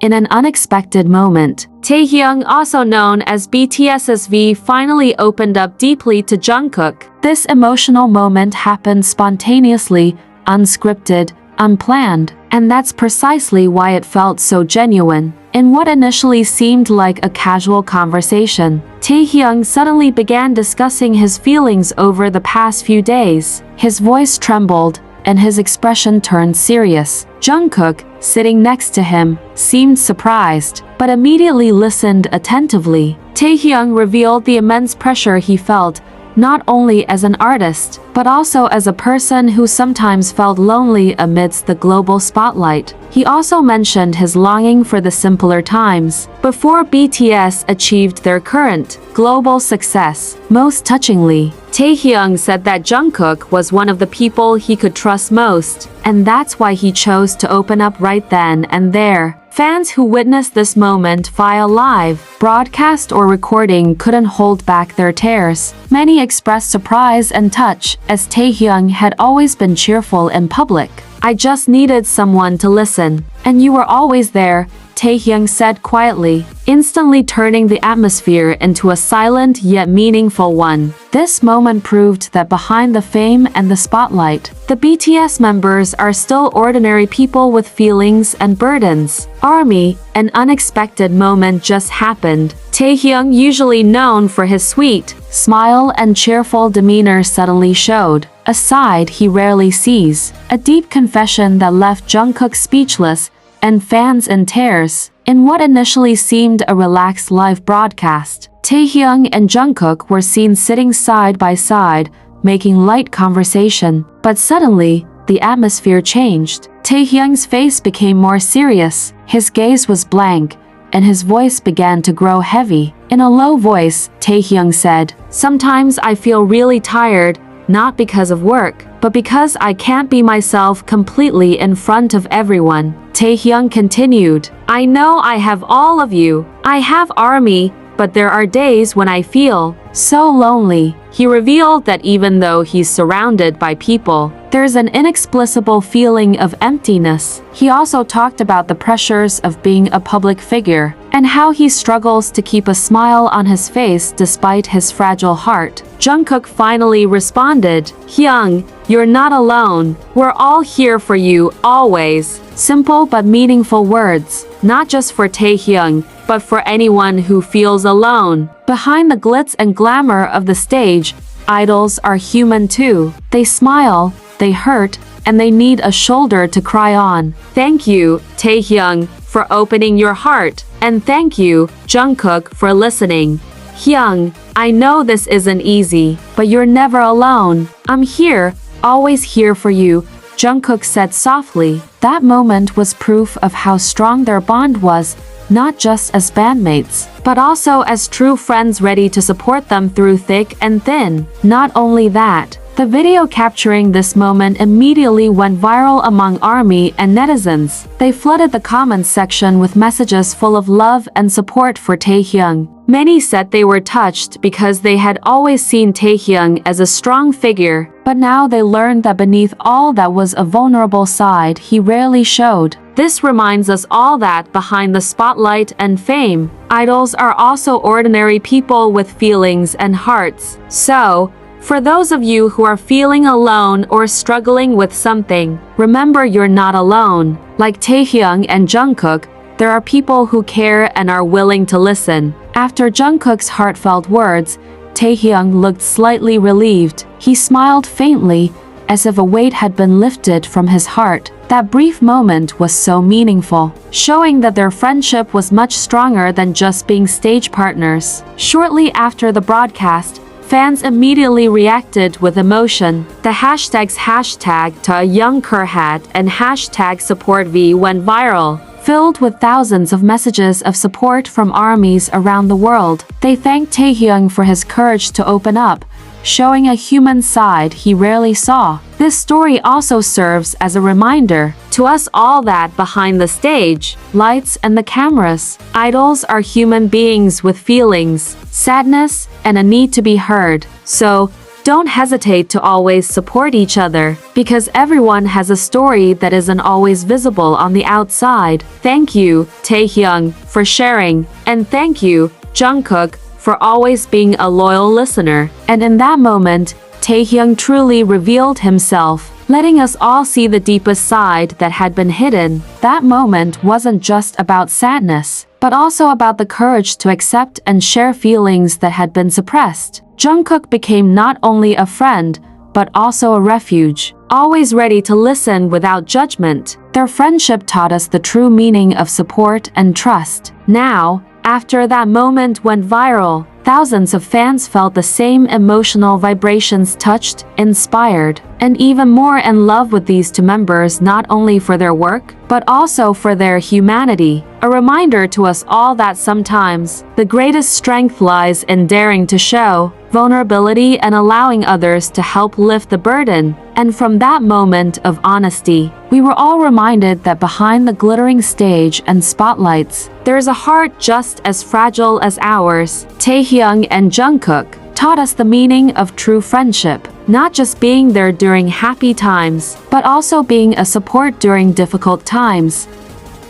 In an unexpected moment, Taeyung, also known as BTS's V, finally opened up deeply to Jungkook. This emotional moment happened spontaneously, unscripted, unplanned, and that's precisely why it felt so genuine. In what initially seemed like a casual conversation, Taeyung suddenly began discussing his feelings over the past few days. His voice trembled, and his expression turned serious. Jungkook, sitting next to him, seemed surprised, but immediately listened attentively. Taeyung revealed the immense pressure he felt, not only as an artist, but also as a person who sometimes felt lonely amidst the global spotlight. He also mentioned his longing for the simpler times before BTS achieved their current global success. Most touchingly, Taeyung said that Jungkook was one of the people he could trust most, and that's why he chose to open up right then and there. Fans who witnessed this moment via live broadcast or recording couldn't hold back their tears. Many expressed surprise and touch, as Taeyung had always been cheerful in public. "I just needed someone to listen, and you were always there," Taeyung said quietly, instantly turning the atmosphere into a silent yet meaningful one. This moment proved that behind the fame and the spotlight, the BTS members are still ordinary people with feelings and burdens. ARMY, an unexpected moment just happened. Taeyung, usually known for his sweet smile and cheerful demeanor, suddenly showed a side he rarely sees, a deep confession that left Jungkook speechless and fans in tears. In what initially seemed a relaxed live broadcast, Taeyung and Jungkook were seen sitting side by side, making light conversation. But suddenly, the atmosphere changed. Taehyung's face became more serious, his gaze was blank, and his voice began to grow heavy. In a low voice, Taehyung said, "Sometimes I feel really tired, not because of work, but because I can't be myself completely in front of everyone." Taehyung continued, "I know I have all of you. I have ARMY, but there are days when I feel so lonely." He revealed that even though he's surrounded by people, there's an inexplicable feeling of emptiness. He also talked about the pressures of being a public figure, and how he struggles to keep a smile on his face despite his fragile heart. Jungkook finally responded, "Hyung, you're not alone. We're all here for you, always." Simple but meaningful words, not just for Taehyung, but for anyone who feels alone. Behind the glitz and glamour of the stage, idols are human too. They smile, they hurt, and they need a shoulder to cry on. Thank you, Taehyung, for opening your heart, and thank you, Jungkook, for listening. Hyung, I know this isn't easy, but you're never alone. I'm here, always here for you, Jungkook said softly. That moment was proof of how strong their bond was, not just as bandmates, but also as true friends ready to support them through thick and thin. Not only that, the video capturing this moment immediately went viral among ARMY and netizens. They flooded the comments section with messages full of love and support for Taehyung. Many said they were touched because they had always seen Taehyung as a strong figure, but now they learned that beneath all that was a vulnerable side he rarely showed. This reminds us all that behind the spotlight and fame, idols are also ordinary people with feelings and hearts. So, for those of you who are feeling alone or struggling with something, remember you're not alone. Like Taehyung and Jungkook, there are people who care and are willing to listen. After Jungkook's heartfelt words, Taehyung looked slightly relieved. He smiled faintly, as if a weight had been lifted from his heart. That brief moment was so meaningful, showing that their friendship was much stronger than just being stage partners. Shortly after the broadcast, fans immediately reacted with emotion. The hashtags #TaeyungKurhat and #SupportV went viral, filled with thousands of messages of support from ARMYs around the world. They thanked Taehyung for his courage to open up, showing a human side he rarely saw. This story also serves as a reminder to us all that behind the stage, lights and the cameras, idols are human beings with feelings, sadness, and a need to be heard. So, Don't hesitate to always support each other, because everyone has a story that isn't always visible on the outside. Thank you, Taehyung, for sharing, and thank you, Jungkook, for always being a loyal listener. And in that moment, Taehyung truly revealed himself, letting us all see the deepest side that had been hidden. That moment wasn't just about sadness, but also about the courage to accept and share feelings that had been suppressed. Jungkook became not only a friend, but also a refuge, always ready to listen without judgment. Their friendship taught us the true meaning of support and trust. Now, after that moment went viral, thousands of fans felt the same emotional vibrations, touched, inspired, and even more in love with these two members, not only for their work, but also for their humanity. A reminder to us all that sometimes, the greatest strength lies in daring to show vulnerability and allowing others to help lift the burden. And from that moment of honesty, we were all reminded that behind the glittering stage and spotlights, there is a heart just as fragile as ours. Taehyung and Jungkook taught us the meaning of true friendship, not just being there during happy times, but also being a support during difficult times.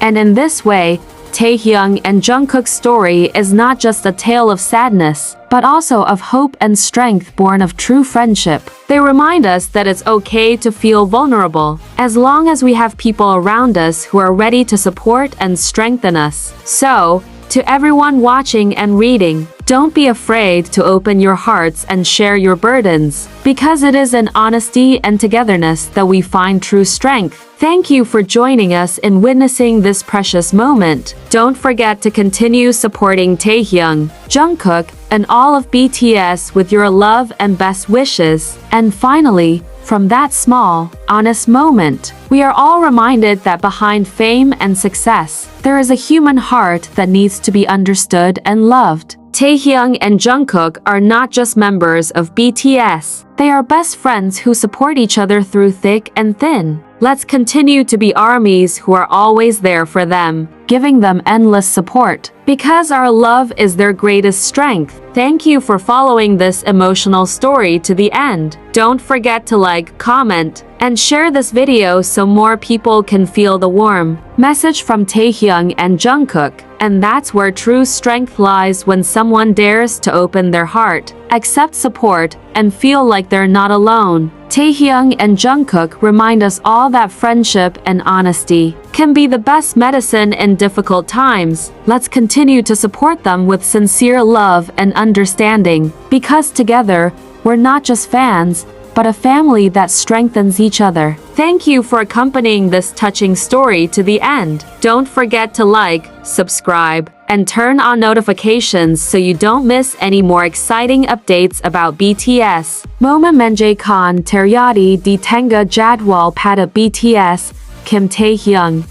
And in this way, Taehyung and Jungkook's story is not just a tale of sadness, but also of hope and strength born of true friendship. They remind us that it's okay to feel vulnerable, as long as we have people around us who are ready to support and strengthen us. So, to everyone watching and reading, don't be afraid to open your hearts and share your burdens, because it is in honesty and togetherness that we find true strength. Thank you for joining us in witnessing this precious moment. Don't forget to continue supporting Taehyung, Jungkook, and all of BTS with your love and best wishes. And finally, from that small, honest moment, we are all reminded that behind fame and success, there is a human heart that needs to be understood and loved. Taehyung and Jungkook are not just members of BTS. They are best friends who support each other through thick and thin. Let's continue to be armies who are always there for them, giving them endless support, because our love is their greatest strength. Thank you for following this emotional story to the end. Don't forget to like, comment, and share this video so more people can feel the warm message from Taehyung and Jungkook. And that's where true strength lies, when someone dares to open their heart, accept support, and feel like they're not alone. Taehyung and Jungkook remind us all that friendship and honesty can be the best medicine in difficult times. Let's continue to support them with sincere love and understanding, because together, we're not just fans, but a family that strengthens each other. Thank you for accompanying this touching story to the end. Don't forget to like, subscribe, and turn on notifications so you don't miss any more exciting updates about BTS. Moma menjakan terjadi di tengah jadwal pada BTS, Kim Taehyung.